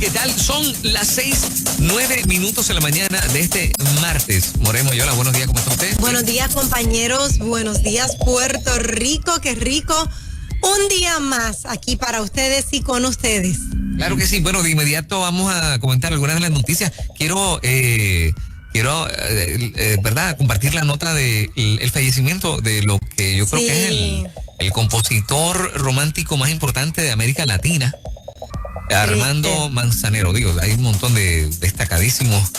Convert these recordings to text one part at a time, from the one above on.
¿qué tal? Son las 6:09 de la mañana de este martes. Moreno Yola, buenos días, ¿cómo está usted? Buenos días, compañeros. Buenos días, Puerto Rico. Qué rico. Un día más aquí para ustedes y con ustedes. Claro que sí. Bueno, de inmediato vamos a comentar algunas de las noticias. Quiero ¿verdad? Compartir la nota de el fallecimiento de lo que yo creo que es el compositor romántico más importante de América Latina, Armando Manzanero. Digo, hay un montón de destacadísimos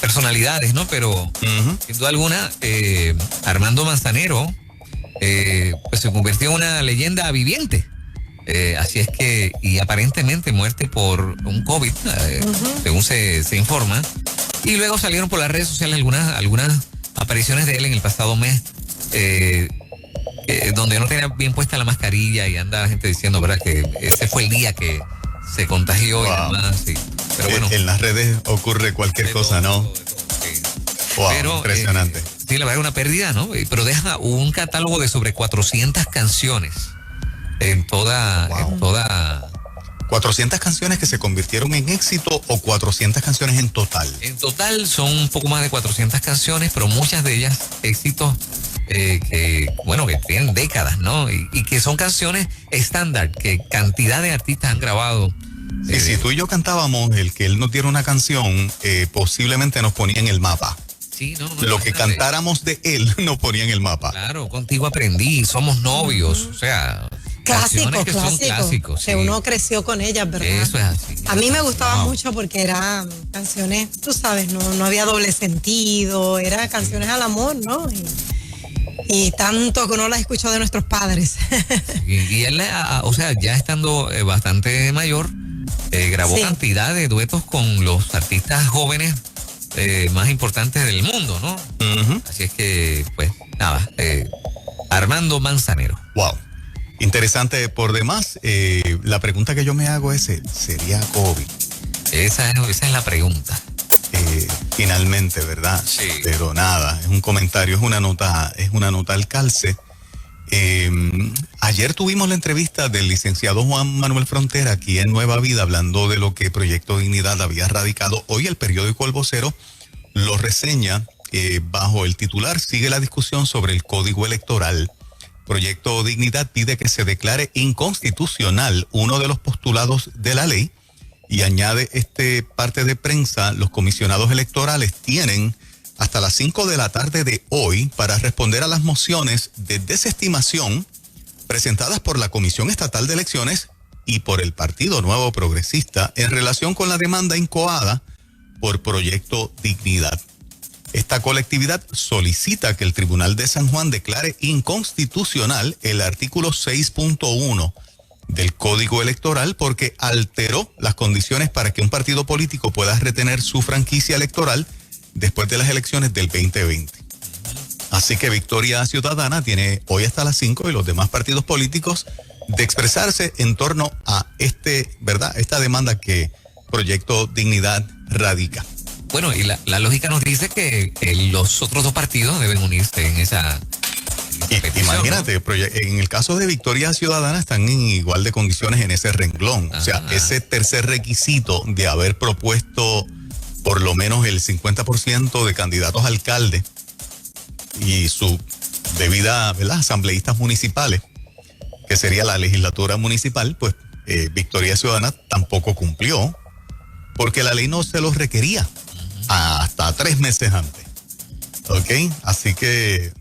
personalidades, ¿no? Pero sin duda alguna, Armando Manzanero pues se convirtió en una leyenda viviente. Así es que, y aparentemente muerte por un COVID, según se informa. Y luego salieron por las redes sociales algunas apariciones de él en el pasado mes, donde no tenía bien puesta la mascarilla y anda la gente diciendo, ¿verdad?, que ese fue el día que se contagió. Wow. Y demás. Sí. Pero bueno, en las redes ocurre cualquier cosa, ¿no? Sí. Wow, pero, impresionante. Sí, la verdad es una pérdida, ¿no? Pero deja un catálogo de sobre 400 canciones en toda... 400 canciones que se convirtieron en éxito o 400 canciones en total. En total son un poco más de 400 canciones, pero muchas de ellas éxitos que tienen décadas, ¿no? Y que son canciones estándar, que cantidad de artistas han grabado. Y si tú y yo cantábamos el que él nos diera una canción, posiblemente nos ponía en el mapa. Sí, lo que cantáramos de él nos ponía en el mapa. Claro, Contigo aprendí, Somos novios, o sea... Clásicos, que uno creció con ellas, ¿verdad? Eso es así. A mí me gustaba mucho porque eran canciones, tú sabes, no había doble sentido, eran canciones al amor, ¿no? Y tanto que uno las escuchó de nuestros padres. Y él, o sea, ya estando bastante mayor, grabó cantidad de duetos con los artistas jóvenes más importantes del mundo, ¿no? Así es que, pues, nada, Armando Manzanero. Wow. Interesante por demás. La pregunta que yo me hago es, ¿sería COVID? Esa es la pregunta. Finalmente, ¿verdad? Sí. Pero nada, es un comentario, es una nota al calce. Ayer tuvimos la entrevista del licenciado Juan Manuel Frontera aquí en Nueva Vida, hablando de lo que Proyecto Dignidad había radicado. Hoy el periódico El Vocero lo reseña bajo el titular: sigue la discusión sobre el Código Electoral. Proyecto Dignidad pide que se declare inconstitucional uno de los postulados de la ley y añade parte de prensa: los comisionados electorales tienen hasta las 5 de la tarde de hoy para responder a las mociones de desestimación presentadas por la Comisión Estatal de Elecciones y por el Partido Nuevo Progresista en relación con la demanda incoada por Proyecto Dignidad. Esta colectividad solicita que el Tribunal de San Juan declare inconstitucional el artículo 6.1 del Código Electoral porque alteró las condiciones para que un partido político pueda retener su franquicia electoral después de las elecciones del 2020. Así que Victoria Ciudadana tiene hoy hasta las 5 y los demás partidos políticos de expresarse en torno a esta demanda que Proyecto Dignidad radica. Bueno, y la lógica nos dice que los otros dos partidos deben unirse en esa petición, imagínate, ¿no? En el caso de Victoria Ciudadana están en igual de condiciones en ese renglón. Ajá. O sea, ese tercer requisito de haber propuesto por lo menos el 50% de candidatos a alcalde y su debida, ¿verdad?, asambleístas municipales, que sería la legislatura municipal, pues Victoria Ciudadana tampoco cumplió porque la ley no se los requería hasta 3 meses antes. ¿Ok? Así que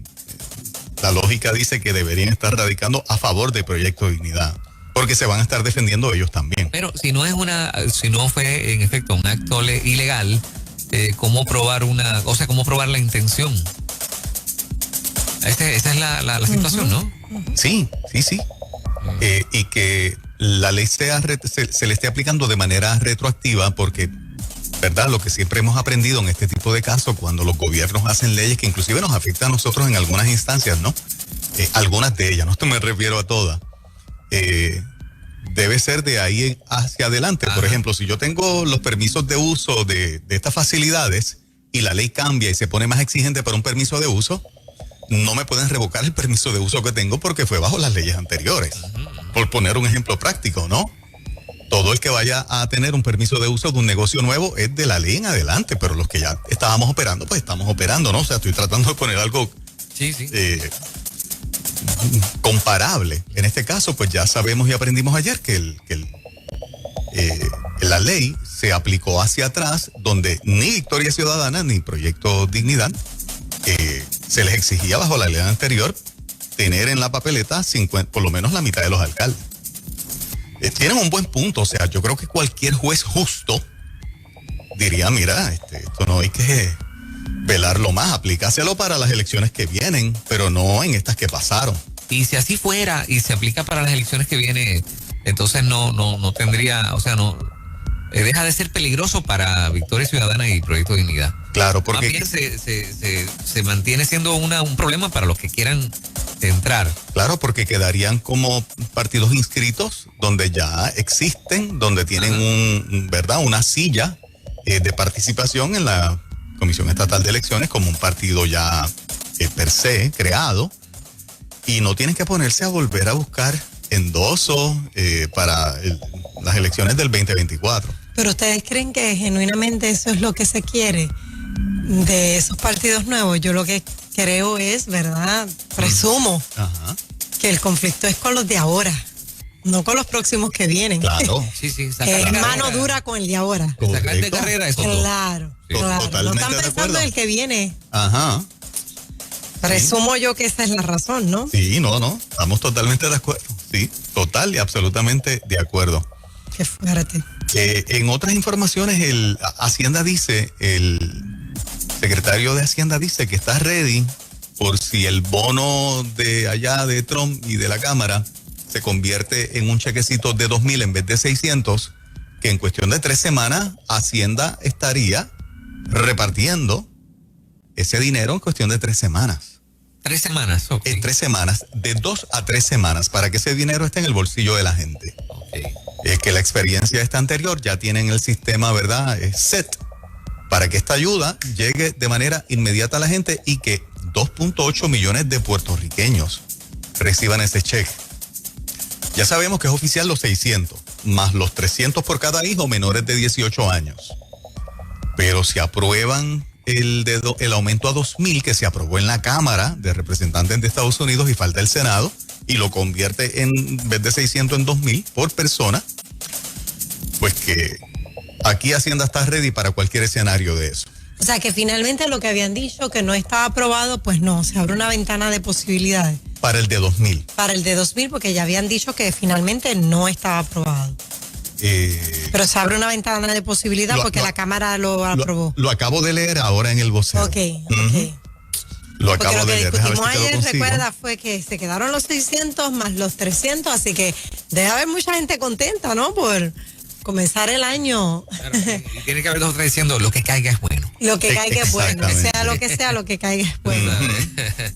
la lógica dice que deberían estar radicando a favor del Proyecto Dignidad, porque se van a estar defendiendo ellos también. Pero si no fue en efecto un acto ilegal, ¿cómo probar cómo probar la intención? Esa es la situación, ¿no? Sí. Y que la ley se le esté aplicando de manera retroactiva porque, ¿verdad?, lo que siempre hemos aprendido en este tipo de casos, cuando los gobiernos hacen leyes que inclusive nos afectan a nosotros en algunas instancias, ¿no? Algunas de ellas, no me refiero a todas. Debe ser de ahí hacia adelante. Ajá. Por ejemplo, si yo tengo los permisos de uso de estas facilidades y la ley cambia y se pone más exigente para un permiso de uso, no me pueden revocar el permiso de uso que tengo porque fue bajo las leyes anteriores. Por poner un ejemplo práctico, ¿no? Todo el que vaya a tener un permiso de uso de un negocio nuevo es de la ley en adelante, pero los que ya estábamos operando, pues estamos operando, ¿no? O sea, estoy tratando de poner algo comparable. En este caso, pues ya sabemos y aprendimos ayer que la ley se aplicó hacia atrás, donde ni Victoria Ciudadana ni Proyecto Dignidad se les exigía bajo la ley anterior tener en la papeleta por lo menos la mitad de los alcaldes. Tienen un buen punto, o sea, yo creo que cualquier juez justo diría, mira, esto no hay que velarlo más, aplícaselo para las elecciones que vienen, pero no en estas que pasaron. Y si así fuera y se aplica para las elecciones que vienen, entonces no tendría, o sea, no deja de ser peligroso para Victoria Ciudadana y Proyecto Dignidad. Claro, porque más bien se mantiene siendo un problema para los que quieran entrar. Claro, porque quedarían como partidos inscritos donde ya existen, donde tienen una silla de participación en la Comisión Estatal de Elecciones como un partido ya per se creado, y no tienen que ponerse a volver a buscar endoso para las elecciones del 2024. Pero ¿ustedes creen que genuinamente eso es lo que se quiere de esos partidos nuevos? Yo lo que creo es, ¿verdad? Presumo que el conflicto es con los de ahora, no con los próximos que vienen. Claro. Sí, Es mano dura con el de ahora. Sacar de carrera eso. Claro, claro. No están pensando en el que viene. Presumo yo que esa es la razón, ¿no? Sí, no, estamos totalmente de acuerdo. Sí, total y absolutamente de acuerdo. Qué fuerte. En otras informaciones, el secretario de Hacienda dice que está ready por si el bono de allá de Trump y de la Cámara se convierte en un chequecito de 2,000 en vez de 600, que en cuestión de 3 semanas Hacienda estaría repartiendo ese dinero en cuestión de 3 semanas. 3 semanas, ok. En 3 semanas, de 2 a 3 semanas, para que ese dinero esté en el bolsillo de la gente. Que la experiencia esta anterior ya tienen el sistema, ¿verdad? Set para que esta ayuda llegue de manera inmediata a la gente y que 2.8 millones de puertorriqueños reciban ese cheque. Ya sabemos que es oficial los 600, más los 300 por cada hijo menores de 18 años. Pero si aprueban el aumento a 2,000 que se aprobó en la Cámara de Representantes de Estados Unidos y falta el Senado, y lo convierte en vez de 600 en 2,000 por persona, pues que aquí Hacienda está ready para cualquier escenario de eso. O sea, que finalmente lo que habían dicho que no estaba aprobado, pues no, se abre una ventana de posibilidades. Para el de 2,000. Para el de 2,000, porque ya habían dicho que finalmente no estaba aprobado. Pero se abre una ventana de posibilidad porque la Cámara lo aprobó. Lo acabo de leer ahora en el vocero. Ok. Lo acabo porque de leer. Lo que discutimos ayer, recuerda, fue que se quedaron los 600 más los 300, así que debe haber mucha gente contenta, ¿no? Por comenzar el año. Claro, y tiene que haber dos o tres diciendo, lo que caiga es bueno. Lo que caiga es bueno, sea lo que caiga es bueno.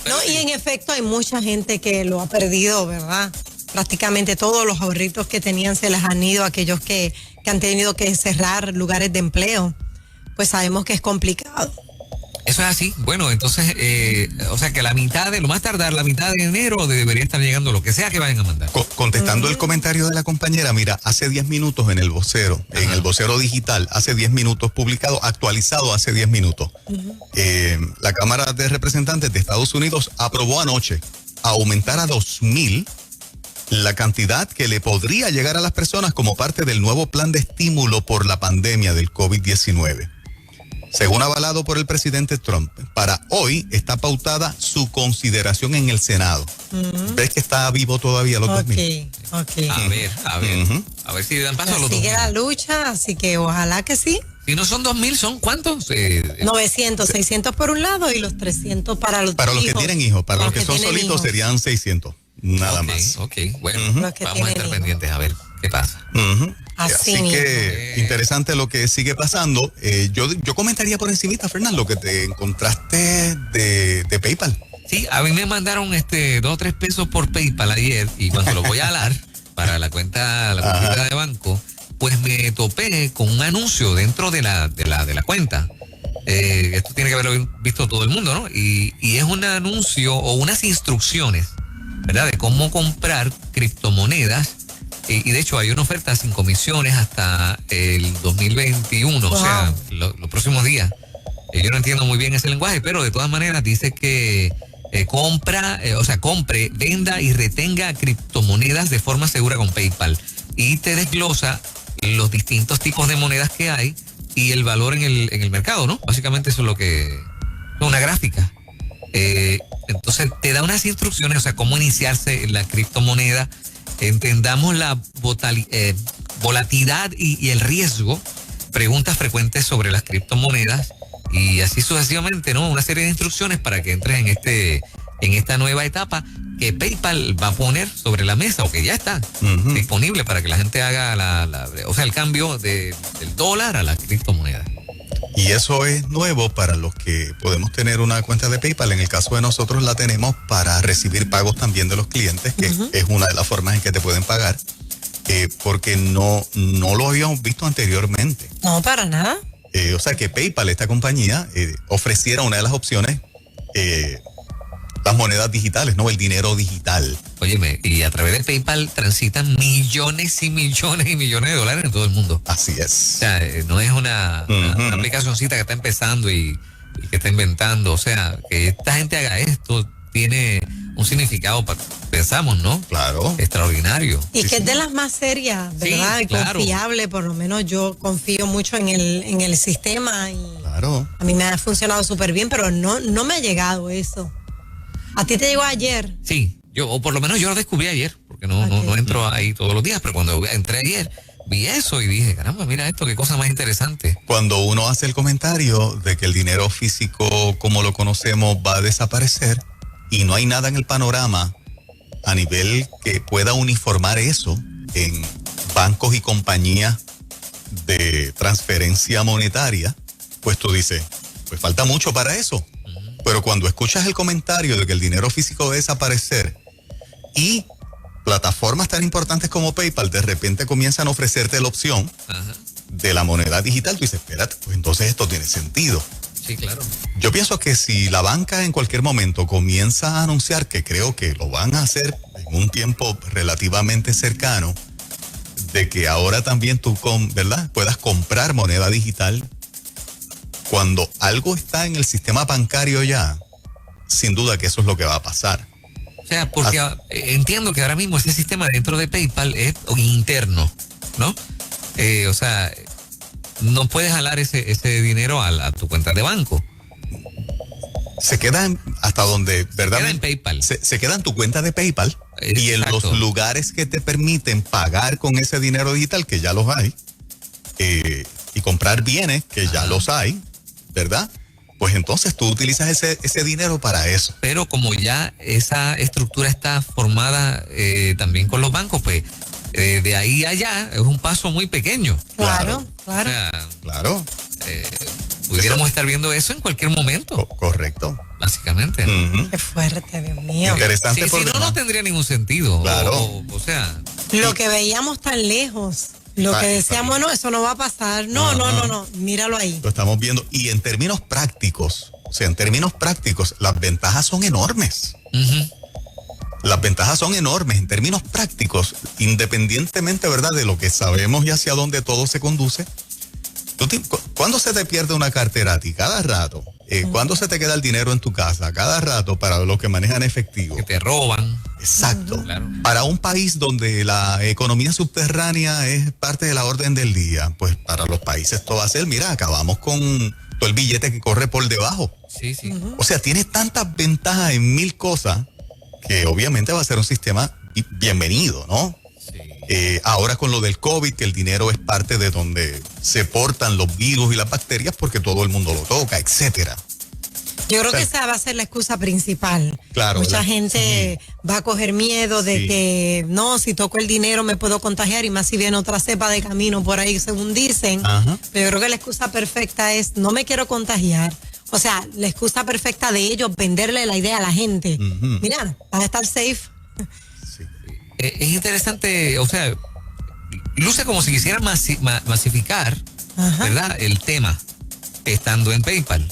No, y en efecto hay mucha gente que lo ha perdido, ¿verdad? Prácticamente todos los ahorritos que tenían se les han ido, aquellos que han tenido que cerrar lugares de empleo, pues sabemos que es complicado. Eso es así. Bueno, entonces, o sea que la mitad de enero debería estar llegando lo que sea que vayan a mandar. Contestando el comentario de la compañera, mira, hace 10 minutos en el vocero, en el vocero digital, hace 10 minutos publicado, actualizado hace 10 minutos. La Cámara de Representantes de Estados Unidos aprobó anoche aumentar a 2,000 la cantidad que le podría llegar a las personas como parte del nuevo plan de estímulo por la pandemia del COVID-19. Según avalado por el presidente Trump, para hoy está pautada su consideración en el Senado. ¿Ves que está vivo todavía los 2,000? Ok. A ver si dan paso a los 2,000. Sigue la lucha, así que ojalá que sí. Si no son 2,000, ¿son cuántos? 900, 600 por un lado y los 300 para los Para hijos. los que tienen hijos, para los que son solitos hijos. Serían 600, nada más. Ok, bueno, vamos a estar pendientes a ver qué pasa. Así que interesante lo que sigue pasando. Yo comentaría por encimita, Fernando, lo que te encontraste de PayPal. Sí, a mí me mandaron 2 o 3 pesos por PayPal ayer y cuando lo voy a alar para la cuenta de banco, pues me topé con un anuncio dentro de la cuenta. Esto tiene que haberlo visto todo el mundo, ¿no? Y es un anuncio o unas instrucciones, ¿verdad? De cómo comprar criptomonedas Y de hecho hay una oferta sin comisiones hasta el 2021, wow. O sea, los próximos días. Yo no entiendo muy bien ese lenguaje, pero de todas maneras dice que compre, venda y retenga criptomonedas de forma segura con PayPal. Y te desglosa los distintos tipos de monedas que hay y el valor en el mercado, ¿no? Básicamente eso es lo que es una gráfica. Entonces te da unas instrucciones, o sea, cómo iniciarse en la criptomoneda. Entendamos la volatilidad y el riesgo, preguntas frecuentes sobre las criptomonedas y así sucesivamente, ¿no? Una serie de instrucciones para que entres en esta nueva etapa que PayPal va a poner sobre la mesa o que ya está disponible para que la gente haga el cambio del dólar a la criptomoneda. Y eso es nuevo para los que podemos tener una cuenta de PayPal. En el caso de nosotros la tenemos para recibir pagos también de los clientes, que es una de las formas en que te pueden pagar, porque no lo habíamos visto anteriormente. No, para nada. O sea que PayPal, esta compañía, ofreciera una de las opciones, las monedas digitales, ¿no? El dinero digital. Óyeme, y a través de PayPal transitan millones y millones y millones de dólares en todo el mundo. Así es. O sea, no es una aplicacioncita que está empezando y que está inventando. O sea, que esta gente haga esto tiene un significado, pensamos, ¿no? Claro. Extraordinario. Y que es de las más serias, ¿verdad? Sí, claro. Confiable, por lo menos yo confío mucho en el sistema y claro. A mí me ha funcionado súper bien, pero no me ha llegado eso. ¿A ti te llegó ayer? Sí, o por lo menos yo lo descubrí ayer, porque no entro ahí todos los días, pero cuando entré ayer vi eso y dije, caramba, mira esto, qué cosa más interesante. Cuando uno hace el comentario de que el dinero físico como lo conocemos va a desaparecer y no hay nada en el panorama a nivel que pueda uniformar eso en bancos y compañías de transferencia monetaria, pues tú dices, pues falta mucho para eso. Pero cuando escuchas el comentario de que el dinero físico va a desaparecer y plataformas tan importantes como PayPal de repente comienzan a ofrecerte la opción de la moneda digital, tú dices, espérate, pues entonces esto tiene sentido. Sí, claro. Yo pienso que si la banca en cualquier momento comienza a anunciar, que creo que lo van a hacer en un tiempo relativamente cercano, de que ahora también tú, ¿verdad?, puedas comprar moneda digital. Cuando algo está en el sistema bancario ya, sin duda que eso es lo que va a pasar. O sea, porque entiendo que ahora mismo ese sistema dentro de PayPal es interno, ¿no? O sea, no puedes jalar ese dinero a tu cuenta de banco. Se queda hasta donde, ¿verdad? Se queda en PayPal. Se queda en tu cuenta de PayPal. Exacto. Y en los lugares que te permiten pagar con ese dinero digital, que ya los hay, y comprar bienes, que ya los hay, ¿verdad? Pues entonces tú utilizas ese dinero para eso. Pero como ya esa estructura está formada también con los bancos, pues de ahí a allá es un paso muy pequeño. Claro. O sea, claro. Pudiéramos estar viendo eso en cualquier momento. Correcto. Básicamente. Qué fuerte, Dios mío. Interesante. Si no tendría ningún sentido. Claro. O sea. Lo que veíamos tan lejos. Lo que decíamos, no, eso no va a pasar. No. Míralo ahí. Lo estamos viendo. Y en términos prácticos, las ventajas son enormes. Las ventajas son enormes en términos prácticos, independientemente, ¿verdad?, de lo que sabemos y hacia dónde todo se conduce. ¿Cuándo se te pierde una cartera a ti? Cada rato. ¿Cuándo se te queda el dinero en tu casa? Cada rato, para los que manejan efectivo. Que te roban. Exacto. Claro. Para un país donde la economía subterránea es parte de la orden del día, pues para los países esto va a ser, mira, acabamos con todo el billete que corre por debajo. Sí. O sea, tiene tantas ventajas en mil cosas que obviamente va a ser un sistema bienvenido, ¿no? Ahora con lo del COVID, que el dinero es parte de donde se portan los virus y las bacterias porque todo el mundo lo toca, etcétera. Yo creo que esa va a ser la excusa principal. Claro. Mucha gente va a coger miedo de que, no, si toco el dinero me puedo contagiar y más si viene otra cepa de camino por ahí, según dicen. Pero yo creo que la excusa perfecta es, no me quiero contagiar. O sea, la excusa perfecta de ellos, venderle la idea a la gente. Mira, vas a estar safe. Es interesante, o sea, luce como si quisieran masificar, ¿verdad?, el tema estando en PayPal.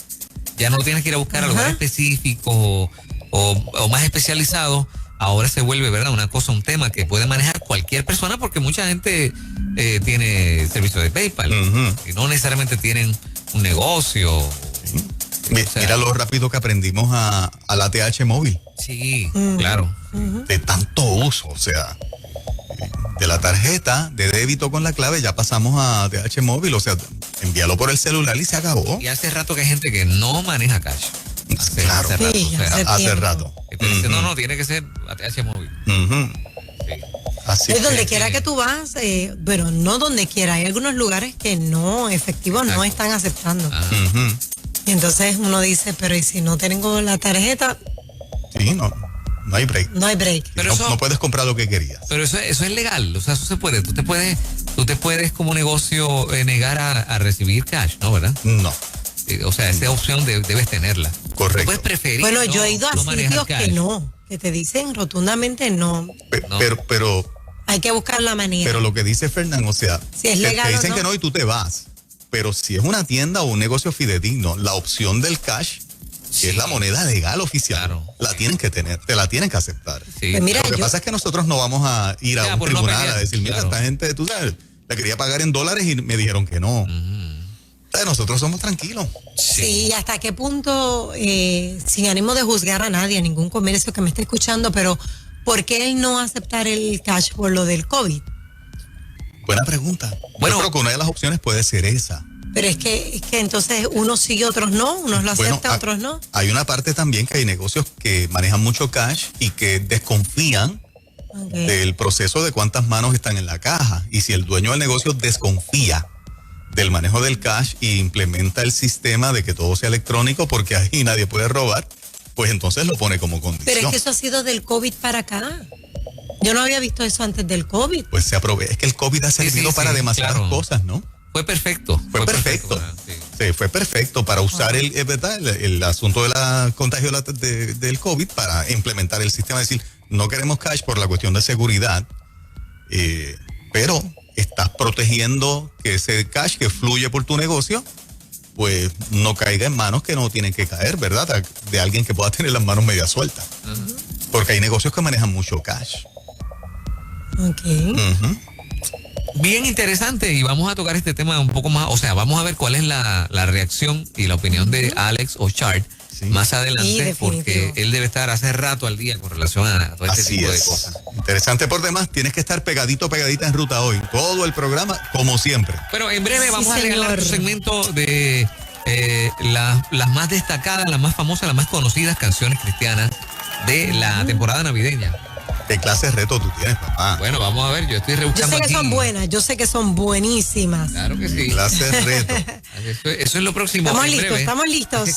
Ya no tienes que ir a buscar a lugares específicos o más especializados ahora se vuelve, ¿verdad? Una cosa, un tema que puede manejar cualquier persona porque mucha gente tiene servicio de PayPal y no necesariamente tienen un negocio. Sí. Mira lo rápido que aprendimos a la ATH móvil. Sí, claro. De tanto uso, o sea, de la tarjeta de débito con la clave ya pasamos a ATH móvil, o sea, envíalo por el celular y se acabó. Y hace rato que hay gente que no maneja cash. Claro, hace rato. No, tiene que ser ATH móvil. Sí. Así es donde quiera que tú vas, pero no donde quiera. Hay algunos lugares que no, efectivos, no están aceptando. Y entonces uno dice, pero ¿y si no tengo la tarjeta? Sí, no hay break. No hay break. Pero no puedes comprar lo que querías. Pero eso es legal, o sea, eso se puede. Tú te puedes como negocio negar a recibir cash, ¿no? ¿Verdad? No. O sea, esa opción debes tenerla. Correcto. Puedes preferir. Bueno, yo he ido a sitios que te dicen rotundamente no. Pero hay que buscar la manera. Pero lo que dice Fernán, o sea, si es legal te dicen o no, que no y tú te vas. Pero si es una tienda o un negocio fidedigno, la opción del cash, que es la moneda legal oficial, la tienen que tener, te la tienen que aceptar. Sí. Pues mira, lo que pasa es que nosotros no vamos a ir a un tribunal a decir, mira, esta gente, tú sabes, la quería pagar en dólares y me dijeron que no. Nosotros somos tranquilos. Sí, ¿hasta qué punto, sin ánimo de juzgar a nadie, a ningún comercio que me esté escuchando, pero ¿por qué el no aceptar el cash por lo del COVID? Buena pregunta. Bueno, yo creo que una de las opciones puede ser esa. Pero es que entonces unos sí y otros no, unos lo aceptan, otros no. Hay una parte también que hay negocios que manejan mucho cash y que desconfían del proceso de cuántas manos están en la caja. Y si el dueño del negocio desconfía del manejo del cash y implementa el sistema de que todo sea electrónico porque ahí nadie puede robar, pues entonces lo pone como condición. Pero es que eso ha sido del COVID para acá. Yo no había visto eso antes del COVID. Pues se aprovecha. Es que el COVID ha servido para demasiadas cosas, ¿no? Fue perfecto. Fue perfecto. Sí, fue perfecto para usar el asunto de la contagio del COVID para implementar el sistema. Es decir, no queremos cash por la cuestión de seguridad, pero estás protegiendo que ese cash que fluye por tu negocio, pues no caiga en manos que no tienen que caer, ¿verdad? De alguien que pueda tener las manos media sueltas. Porque hay negocios que manejan mucho cash. Ok. Bien interesante, y vamos a tocar este tema un poco más, o sea, vamos a ver cuál es la reacción y la opinión de Alex Ochart más adelante, porque él debe estar hace rato al día con relación a todo este tipo de cosas. Interesante por demás, tienes que estar pegadita en ruta hoy, todo el programa como siempre. Bueno, en breve vamos a regalar un segmento de las más destacadas, las más famosas, las más conocidas canciones cristianas de la temporada navideña. ¿Qué clase de reto tú tienes, papá? Bueno, vamos a ver, yo estoy rebuscando. Yo sé que son buenas, yo sé que son buenísimas. Claro que sí. Clase de reto. Eso es lo próximo. Estamos listos.